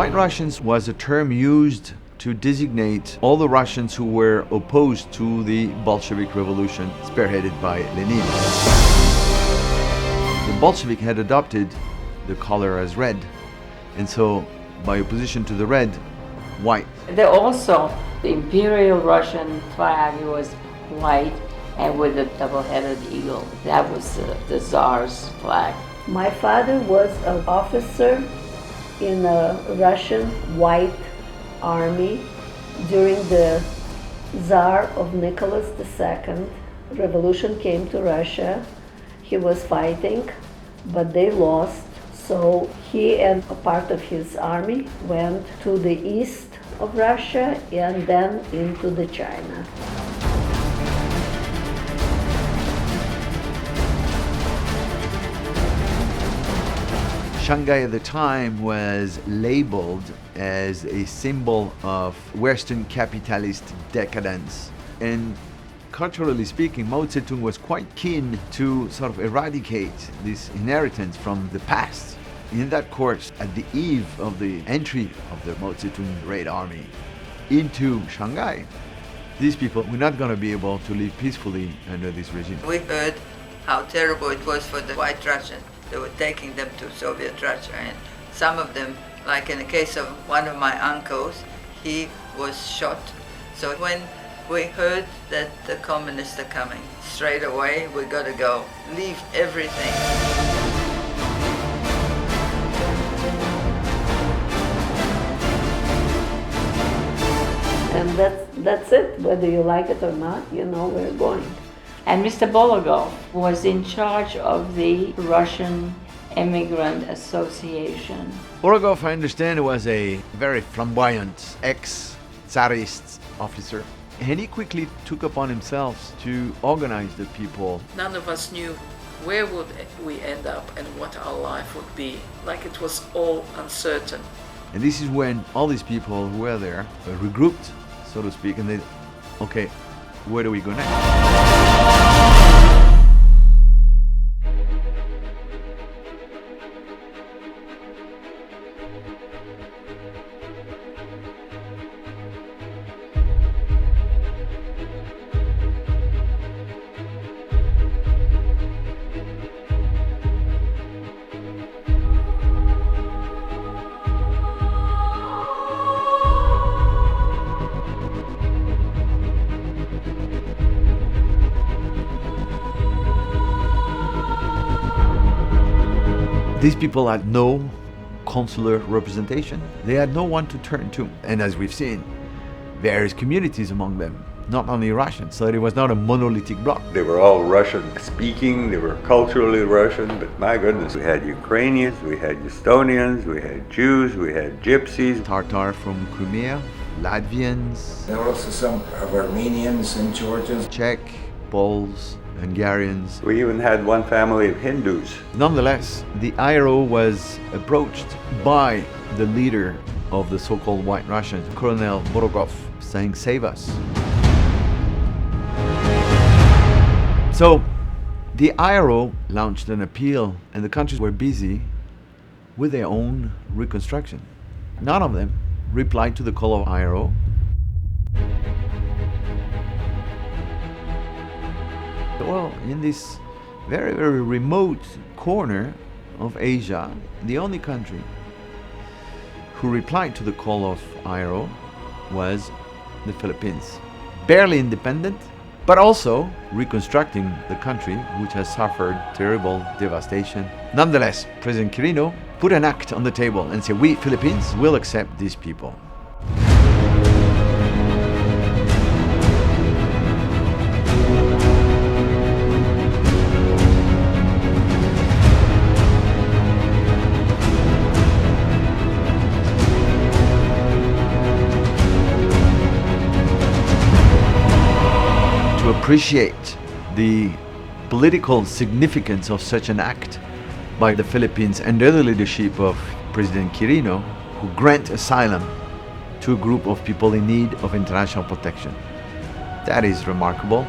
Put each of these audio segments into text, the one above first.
White Russians was a term used to designate all the Russians who were opposed to the Bolshevik Revolution spearheaded by Lenin. The Bolshevik had adopted the color as red, and so by opposition to the red, white. The Imperial Russian flag was white and with a double-headed eagle. That was the Tsar's flag. My father was an officer in a Russian White Army during the Tsar of Nicholas II. Revolution came to Russia. He was fighting, but they lost. So he and a part of his army went to the east of Russia and then into the China. Shanghai at the time was labeled as a symbol of Western capitalist decadence. And culturally speaking, Mao Zedong was quite keen to sort of eradicate this inheritance from the past. In that course, at the eve of the entry of the Mao Zedong Red Army into Shanghai, these people were not going to be able to live peacefully under this regime. We heard how terrible it was for the White Russians. They were taking them to Soviet Russia, and some of them, like in the case of one of my uncles, he was shot. So when we heard that the communists are coming, straight away we got to go, leave everything. And that's it. Whether you like it or not, you know we're going. And Mr. Bologov was in charge of the Russian Immigrant Association. Bologov, I understand, was a very flamboyant ex-Tsarist officer. And he quickly took upon himself to organize the people. None of us knew where would we end up and what our life would be. Like it was all uncertain. And this is when all these people who were there were regrouped, so to speak, and they, okay, where do we go next? These people had no consular representation. They had no one to turn to. And as we've seen, various communities among them, not only Russian, so it was not a monolithic bloc. They were all Russian speaking, they were culturally Russian, but my goodness, we had Ukrainians, we had Estonians, we had Jews, we had Gypsies. Tatar from Crimea, Latvians. There were also some of Armenians and Georgians. Czech, Poles, Hungarians. We even had one family of Hindus. Nonetheless, the IRO was approached by the leader of the so-called White Russians, Colonel Borogov, saying, "Save us." So the IRO launched an appeal, and the countries were busy with their own reconstruction. None of them replied to the call of IRO. Well, in this very, very remote corner of Asia, the only country who replied to the call of IRO was the Philippines. Barely independent, but also reconstructing the country, which has suffered terrible devastation. Nonetheless, President Quirino put an act on the table and said, we Philippines will accept these people. To appreciate the political significance of such an act by the Philippines under the leadership of President Quirino, who grant asylum to a group of people in need of international protection. That is remarkable.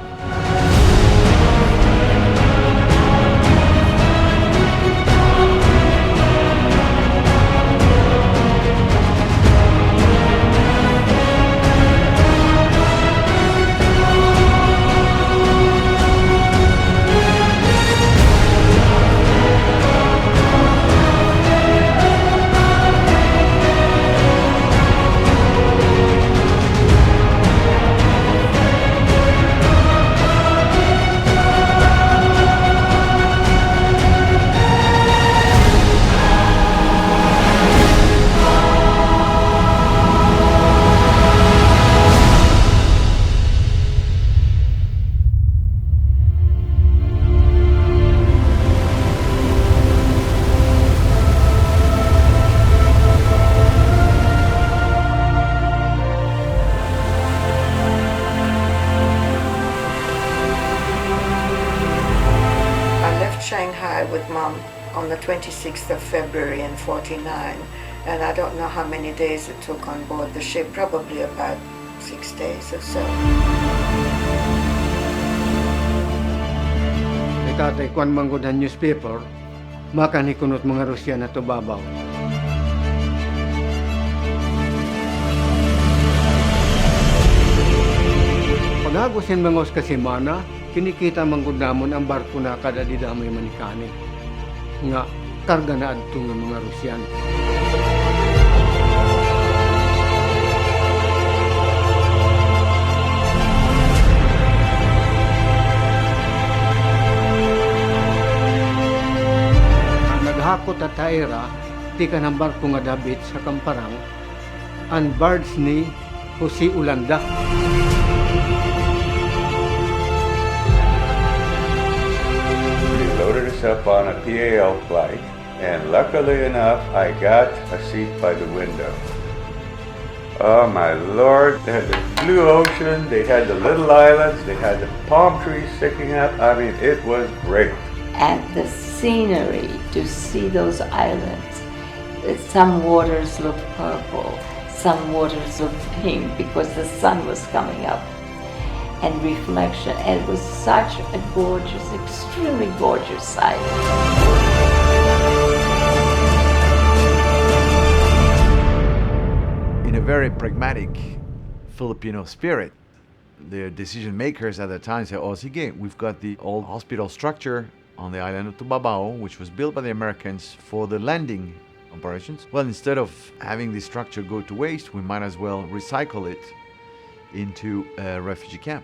26th of February in 49. And I don't know how many days it took on board the ship, probably about 6 days or so. Tatay Kwan manggod ang newspaper, makanikunot mga Rusya na Tubabao. Pagagos yan mangos kasimana, kinikita manggod namon ang barko na kada di damay manikani. Nga, karga na adto ng mga Rusyan. Hakot at taera, ti ka ng barko nga dabit sa Kamparang, ang barge ni Jose Ulanda. They loaded us up on a PAL flight, and luckily enough, I got a seat by the window. Oh my Lord, they had the blue ocean, they had the little islands, they had the palm trees sticking up. I mean, it was great. And the scenery, to see those islands. Some waters looked purple, some waters looked pink because the sun was coming up, and reflection. And it was such a gorgeous, extremely gorgeous sight. In a very pragmatic Filipino spirit, the decision makers at the time said, oh, sige, we've got the old hospital structure on the island of Tubabao, which was built by the Americans for the landing operations. Well, instead of having this structure go to waste, we might as well recycle it into a refugee camp.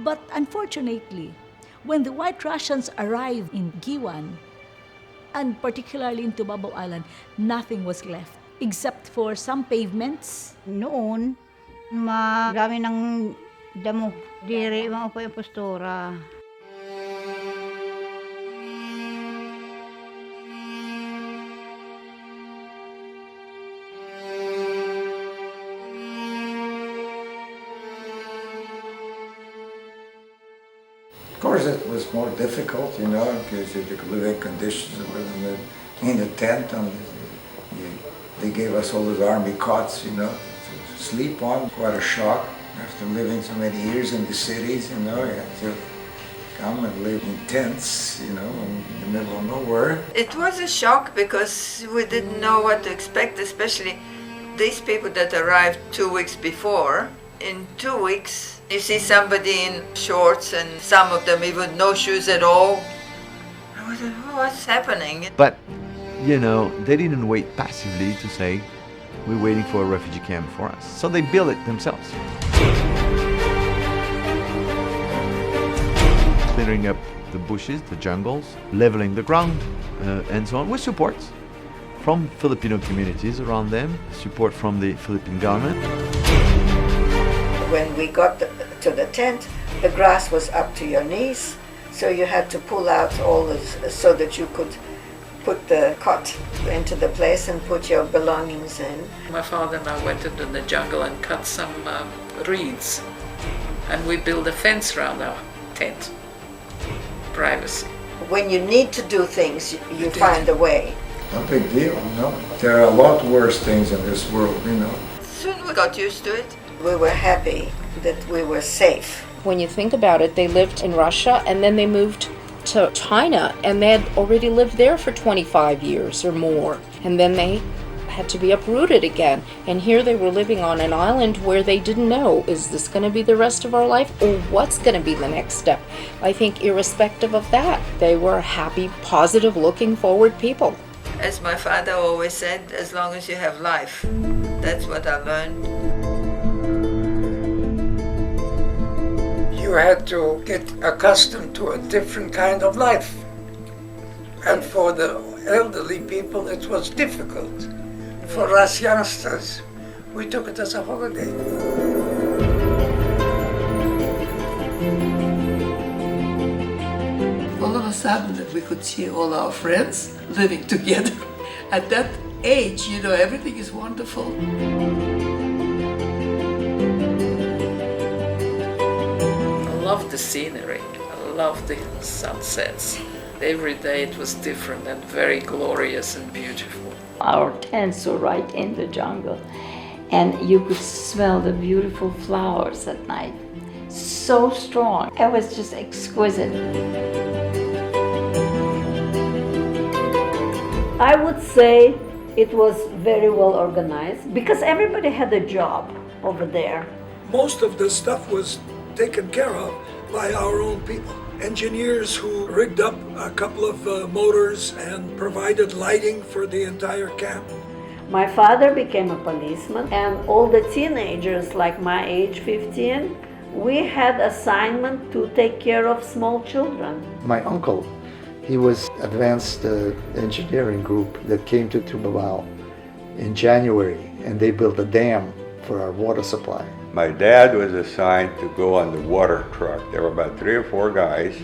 But unfortunately, when the White Russians arrived in Guiuan, and particularly in Tubabao Island, nothing was left except for some pavements. Noon, marami ng damo, diri, mga po yung postura. Of course, it was more difficult, you know, because the living conditions of living in the tent. They gave us all those army cots, you know, to sleep on. Quite a shock after living so many years in the cities, you know. You had to come and live in tents, you know, in the middle of nowhere. It was a shock because we didn't know what to expect, especially these people that arrived 2 weeks before. In 2 weeks, you see somebody in shorts and some of them even no shoes at all. I was like, what's happening? But, you know, they didn't wait passively to say, we're waiting for a refugee camp for us. So they built it themselves. Clearing up the bushes, the jungles, leveling the ground, and so on, with support from Filipino communities around them, support from the Philippine government. When we got to the tent, the grass was up to your knees, so you had to pull out all this so that you could put the cot into the place and put your belongings in. My father and I went into the jungle and cut some reeds, and we built a fence around our tent. Privacy. When you need to do things, you find a way. No big deal, no. There are a lot worse things in this world, you know. Soon we got used to it. We were happy that we were safe. When you think about it, they lived in Russia and then they moved to China, and they had already lived there for 25 years or more. And then they had to be uprooted again. And here they were living on an island where they didn't know, is this going to be the rest of our life, or what's going to be the next step? I think irrespective of that, they were happy, positive, looking forward people. As my father always said, as long as you have life. That's what I learned. You had to get accustomed to a different kind of life. And for the elderly people, it was difficult. For us youngsters, we took it as a holiday. All of a sudden, that we could see all our friends living together. At that age, you know, everything is wonderful. I love the scenery. I love the sunsets. Every day it was different and very glorious and beautiful. Our tents were right in the jungle, and you could smell the beautiful flowers at night. So strong. It was just exquisite. I would say it was very well organized because everybody had a job over there. Most of the stuff was taken care of by our own people. Engineers who rigged up a couple of motors and provided lighting for the entire camp. My father became a policeman, and all the teenagers like my age, 15, we had assignment to take care of small children. My uncle, he was advanced engineering group that came to Tubabao in January, and they built a dam for our water supply. My dad was assigned to go on the water truck. There were about 3 or 4 guys.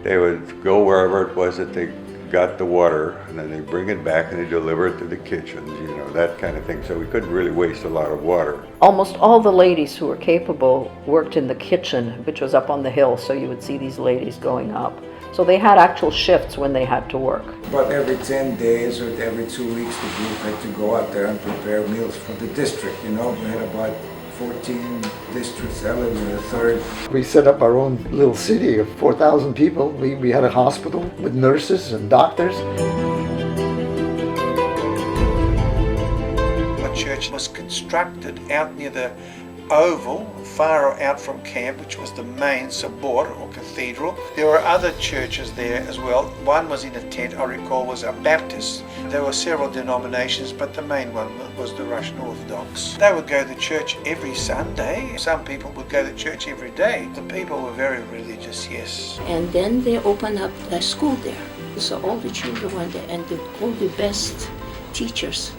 They would go wherever it was that they got the water, and then they bring it back and they deliver it to the kitchens, you know, that kind of thing. So we couldn't really waste a lot of water. Almost all the ladies who were capable worked in the kitchen, which was up on the hill, so you would see these ladies going up. So they had actual shifts when they had to work. But every 10 days or every 2 weeks, the group had to go out there and prepare meals for the district, you know. We had about 14 districts, I lived in the 3rd. We set up our own little city of 4,000 people. We had a hospital with nurses and doctors. A church was constructed out near the oval, far out from camp, which was the main sabor or cathedral. There were other churches there as well. One was in a tent, I recall, was a Baptist. There were several denominations, but the main one was the Russian Orthodox. They would go to church every Sunday. Some people would go to church every day. The people were very religious, yes. And then they opened up a school there. So all the children went there, and all the best teachers,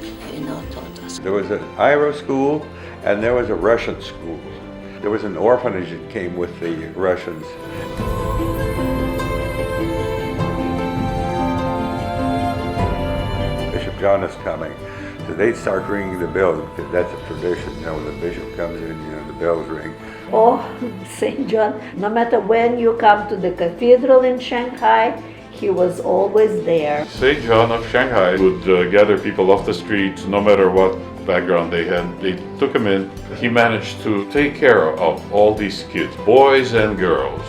taught us. There was an Iro school and there was a Russian school. There was an orphanage that came with the Russians. Bishop John is coming. So they'd start ringing the bells, because that's a tradition, when the bishop comes in, the bells ring. Oh, St. John, no matter when you come to the cathedral in Shanghai, he was always there. St. John of Shanghai would gather people off the street, no matter what background they had. They took him in. He managed to take care of all these kids, boys and girls.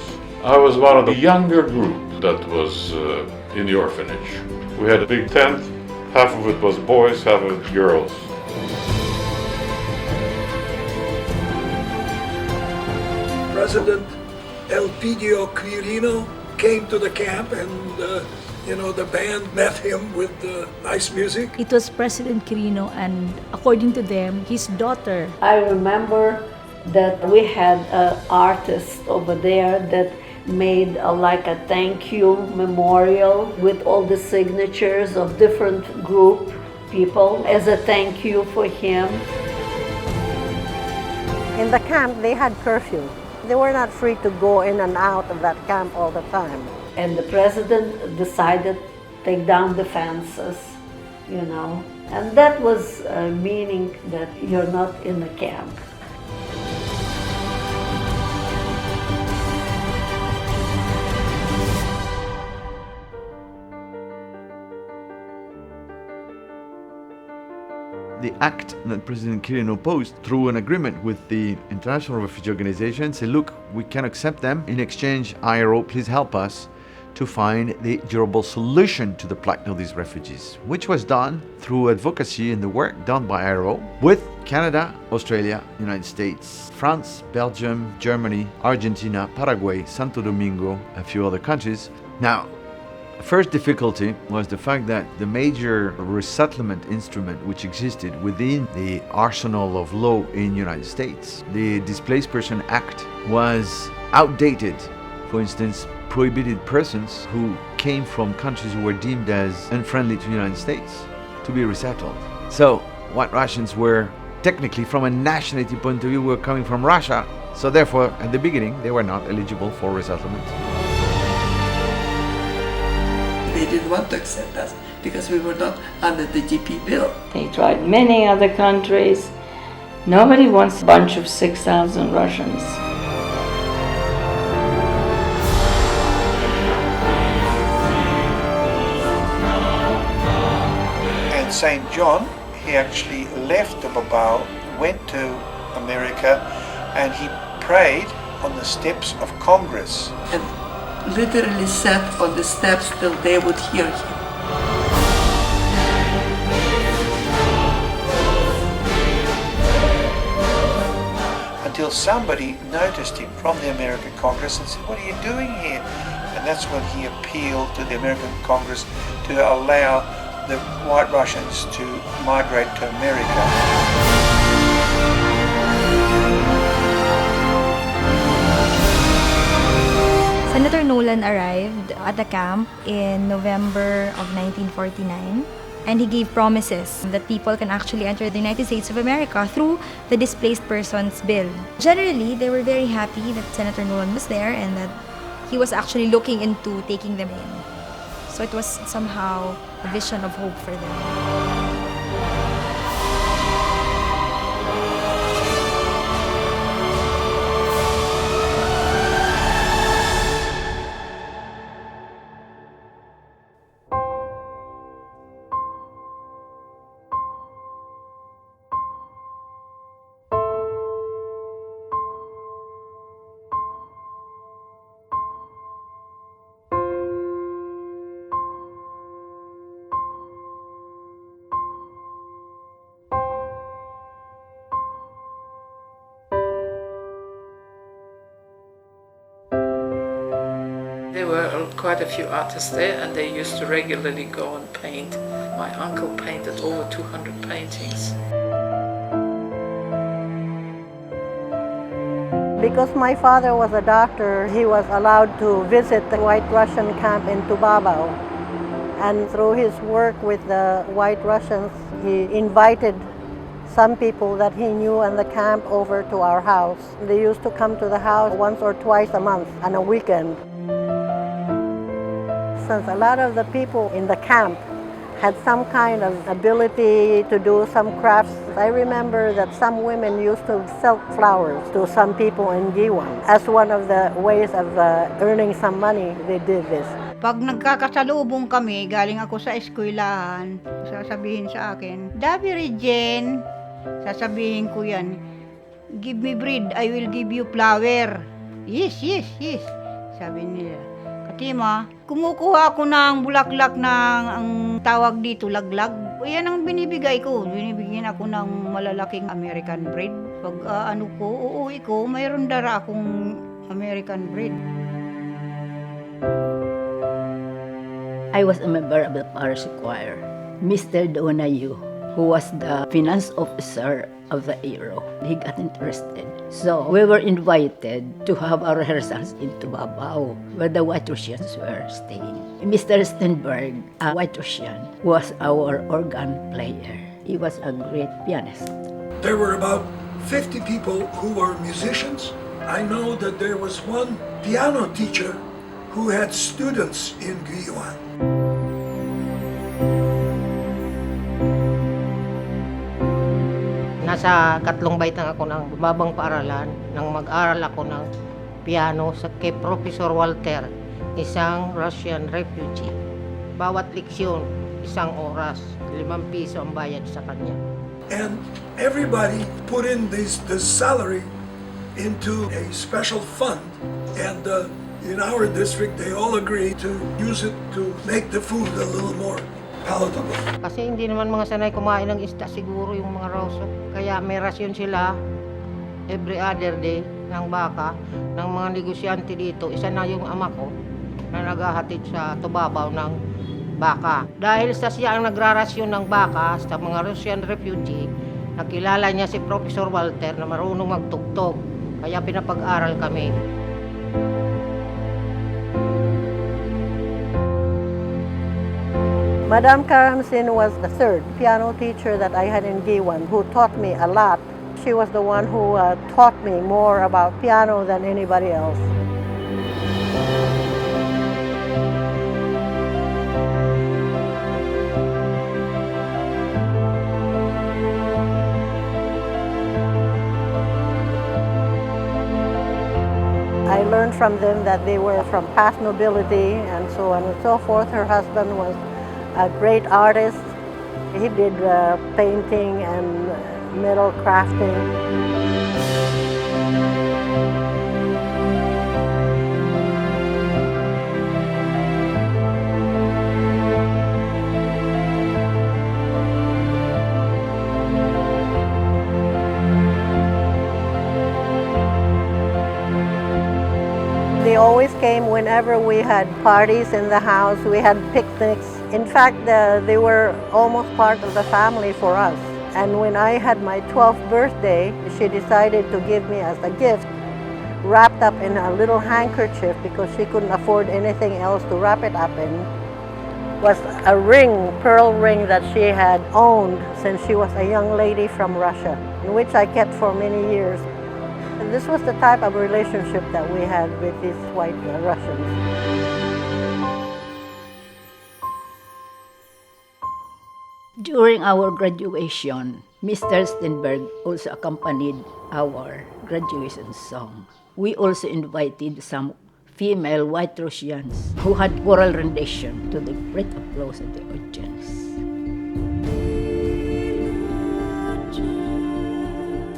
I was one of the younger group that was in the orphanage. We had a big tent. Half of it was boys, half of it girls. President Elpidio Quirino came to the camp, and the band met him with nice music. It was President Quirino, and according to them, his daughter. I remember that we had an artist over there that made like a thank you memorial with all the signatures of different group people as a thank you for him. In the camp, they had curfew. They were not free to go in and out of that camp all the time. And the president decided to take down the fences, and that was meaning that you're not in the camp. The act that President Quirino posed through an agreement with the International Refugee Organization said, look, we can accept them. In exchange, IRO, please help us to find the durable solution to the plight of these refugees, which was done through advocacy and the work done by IRO with Canada, Australia, United States, France, Belgium, Germany, Argentina, Paraguay, Santo Domingo, a few other countries. Now, the first difficulty was the fact that the major resettlement instrument which existed within the arsenal of law in the United States, the Displaced Person Act, was outdated. For instance, prohibited persons who came from countries who were deemed as unfriendly to the United States to be resettled. So, white Russians were technically, from a nationality point of view, were coming from Russia. So therefore, at the beginning, they were not eligible for resettlement. They didn't want to accept us because we were not under the GP bill. They tried many other countries. Nobody wants a bunch of 6,000 Russians. St. John, he actually left Tubabao, went to America, and he prayed on the steps of Congress. And literally sat on the steps till they would hear him. Until somebody noticed him from the American Congress and said, "What are you doing here?" And that's when he appealed to the American Congress to allow the White Russians to migrate to America. Senator Nolan arrived at the camp in November of 1949, and he gave promises that people can actually enter the United States of America through the Displaced Persons Bill. Generally, they were very happy that Senator Nolan was there and that he was actually looking into taking them in. So it was somehow a vision of hope for them. There were quite a few artists there, and they used to regularly go and paint. My uncle painted over 200 paintings. Because my father was a doctor, he was allowed to visit the White Russian camp in Tubabao. And through his work with the White Russians, he invited some people that he knew in the camp over to our house. They used to come to the house once or twice a month on a weekend. Since a lot of the people in the camp had some kind of ability to do some crafts, I remember that some women used to sell flowers to some people in Guiuan. As one of the ways of earning some money, they did this. Pag nagkakasalubong kami, galing ako sa eskwelahan, sasabihin sa akin, "Dabi Regine," sasabihin ko yan, "Give me bread, I will give you flower." Yes, yes, yes, sabi nila. Katima, kumukuha ako ng bulaklak ng ang tawag dito, laglag. Yan ang binibigay ko. Binibigyan ako ng malalaking American bread. Pag uuwi ko, mayroon dara akong American bread. I was a member of the parish choir. Mr. Donayu, who was the finance officer of the Aero, he got interested. So we were invited to have our rehearsals in Tubabao, where the White Russians were staying. Mr. Stenberg, a White Russian, was our organ player. He was a great pianist. There were about 50 people who were musicians. I know that there was one piano teacher who had students in Guiuan. Nasa katlong baitang ako ng bumabang paaralan nang mag-aral ako ng piano kay Professor Walter, isang Russian refugee. Bawat leksyon, 1 oras, 5 piso ang bayad sa kanya. And everybody put in this salary into a special fund, and in our district they all agreed to use it to make the food a little more palatable. Kasi hindi naman mga sanay kumain ng isda siguro yung mga Rausok. Kaya may rasyon sila every other day ng baka ng mga negosyante dito. Isa na yung ama ko na naghahatid sa Tubabao ng baka. Dahil sa siya ang nagrarasyon ng baka sa mga Russian refugee, nakilala niya si Professor Walter na marunong magtugtog. Kaya pinapag-aral kami. Madame Karamsin was the third piano teacher that I had in Guiuan who taught me a lot. She was the one who taught me more about piano than anybody else. I learned from them that they were from past nobility and so on and so forth. Her husband was a great artist, He did painting and metal crafting. They always came whenever we had parties in the house, we had picnics. In fact, they were almost part of the family for us. And when I had my 12th birthday, she decided to give me as a gift, wrapped up in a little handkerchief because she couldn't afford anything else to wrap it up in, was a ring, pearl ring that she had owned since she was a young lady from Russia, which I kept for many years. And this was the type of relationship that we had with these white Russians. During our graduation, Mr. Stenberg also accompanied our graduation song. We also invited some female white Russians who had choral rendition to the great applause of the audience.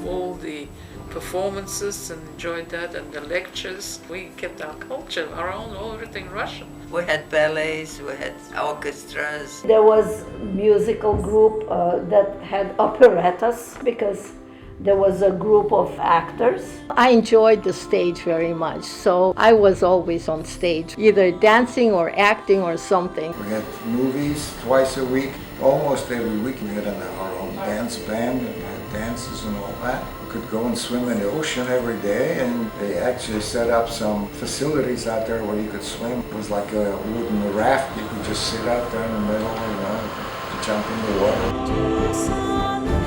All the performances and enjoyed that, and the lectures. We kept our culture, our own, everything Russian. We had ballets, we had orchestras. There was a musical group that had operettas because there was a group of actors. I enjoyed the stage very much, so I was always on stage, either dancing or acting or something. We had movies twice a week. Almost every week we had our own dance band and had dances and all that. We could go and swim in the ocean every day, and they actually set up some facilities out there where you could swim. It was like a wooden raft. You could just sit out there in the middle, to jump in the water.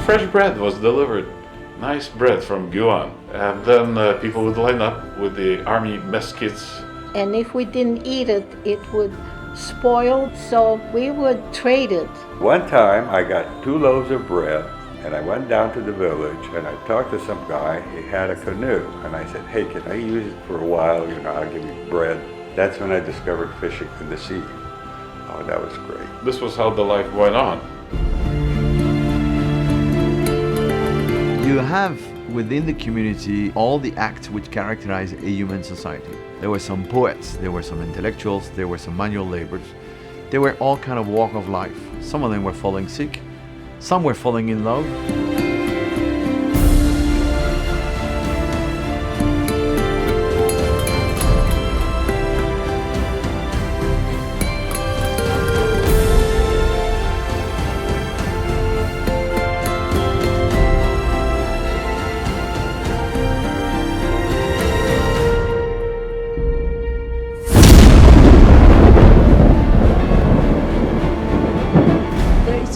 Fresh bread was delivered. Nice bread from Guiuan. And then people would line up with the army mess kits. And if we didn't eat it, it would spoil, so we would trade it. One time I got 2 loaves of bread, and I went down to the village and I talked to some guy. He had a canoe, and I said, "Hey, can I use it for a while? I'll give you bread." That's when I discovered fishing in the sea. Oh, that was great. This was how the life went on. You have within the community all the acts which characterize a human society. There were some poets, there were some intellectuals, there were some manual laborers. There were all kind of walk of life. Some of them were falling sick, some were falling in love.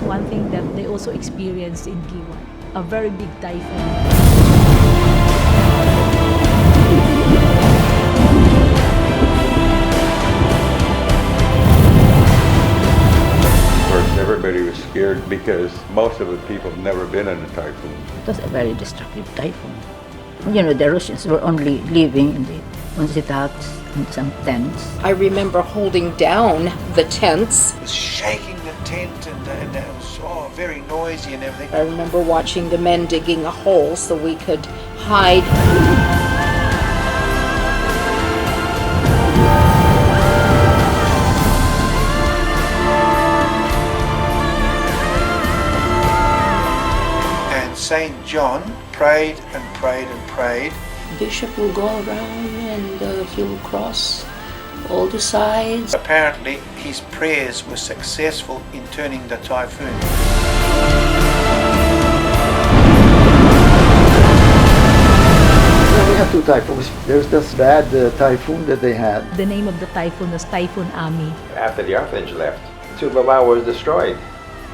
One thing that they also experienced in Guiuan, a very big typhoon. Of course, everybody was scared because most of the people had never been in a typhoon. It was a very destructive typhoon. The Russians were only living on the huts and some tents. I remember holding down the tents. It was shaking the tent, and it was very noisy and everything. I remember watching the men digging a hole so we could hide. And St. John prayed and prayed and prayed. Bishop will go around and he will cross all the sides. Apparently his prayers were successful in turning the typhoon. We had 2 typhoons. There's this bad typhoon that they had. The name of the typhoon was Typhoon Ami. After the orphanage left, Tubabao was destroyed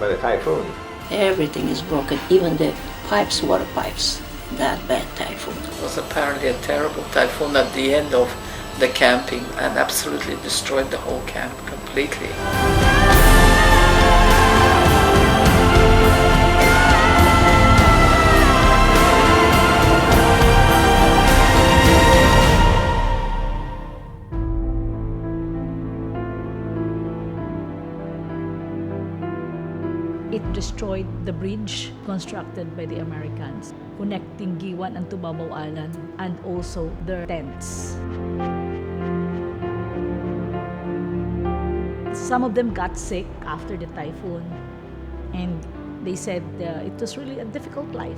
by the typhoon. Everything is broken, even the pipes, water pipes. That bad typhoon. It was apparently a terrible typhoon at the end of the camping and absolutely destroyed the whole camp completely. It the bridge constructed by the Americans, connecting Guiuan and Tubabao Island, and also their tents. Some of them got sick after the typhoon, and they said it was really a difficult life.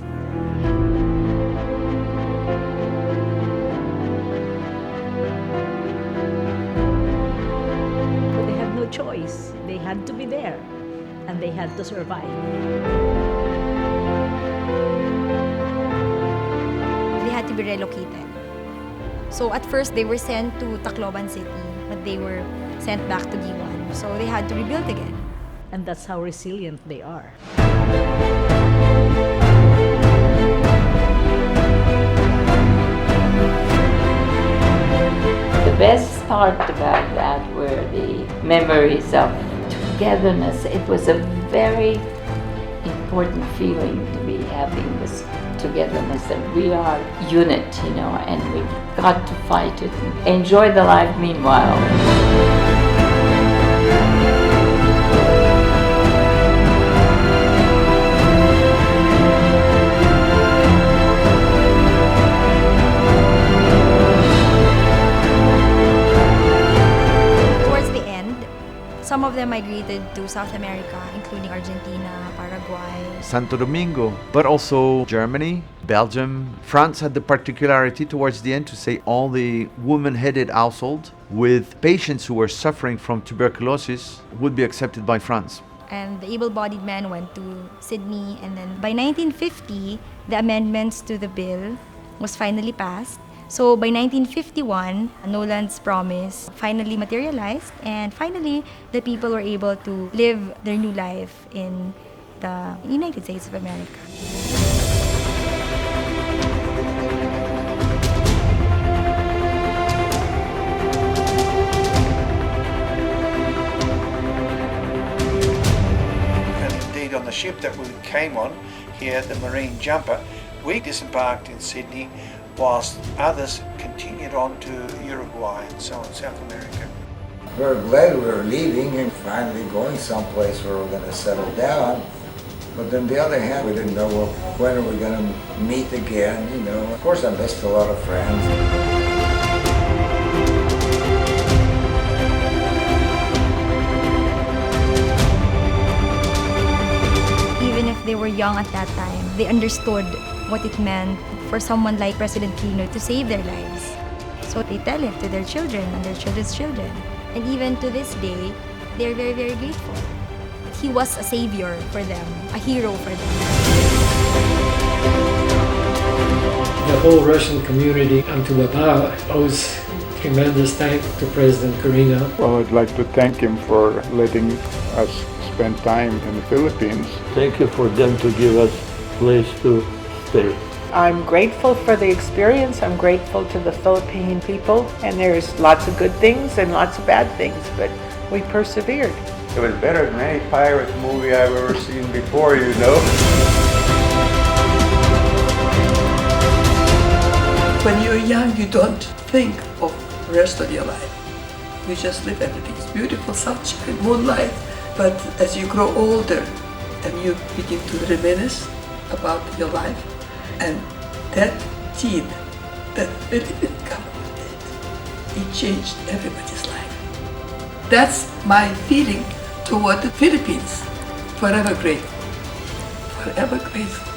But they had no choice. They had to be there, and they had to survive. They had to be relocated. So at first they were sent to Tacloban City, but they were sent back to Guiuan. So they had to rebuild again. And that's how resilient they are. The best part about that were the memories of togetherness. It was a very important feeling to be having this togetherness, that we are unit, and we've got to fight it and enjoy the life meanwhile. Some of them migrated to South America, including Argentina, Paraguay, Santo Domingo, but also Germany, Belgium. France had the particularity towards the end to say all the woman-headed household with patients who were suffering from tuberculosis would be accepted by France. And the able-bodied men went to Sydney, and then by 1950, the amendments to the bill was finally passed. So by 1951, Nolan's promise finally materialized, and finally the people were able to live their new life in the United States of America. And indeed on the ship that we came on here, the Marine Jumper, we disembarked in Sydney whilst others continued on to Uruguay and so on, South America. We were glad we were leaving and finally going someplace where we're going to settle down. But on the other hand, we didn't know when are we going to meet again, Of course, I missed a lot of friends. Even if they were young at that time, they understood what it meant for someone like President Quirino to save their lives. So they tell it to their children and their children's children. And even to this day, they're very, very grateful. He was a savior for them, a hero for them. The whole Russian community on Tubabao owes tremendous thanks to President Quirino. Well, I'd like to thank him for letting us spend time in the Philippines. Thank you for them to give us a place to stay. I'm grateful for the experience. I'm grateful to the Philippine people, and there's lots of good things and lots of bad things, but we persevered. It was better than any pirate movie I've ever seen before, When you're young, you don't think of the rest of your life. You just live, everything's beautiful, sunshine, moonlight. But as you grow older and you begin to reminisce about your life, and that deed that Philippine government did, it changed everybody's life. That's my feeling toward the Philippines. Forever grateful. Forever grateful.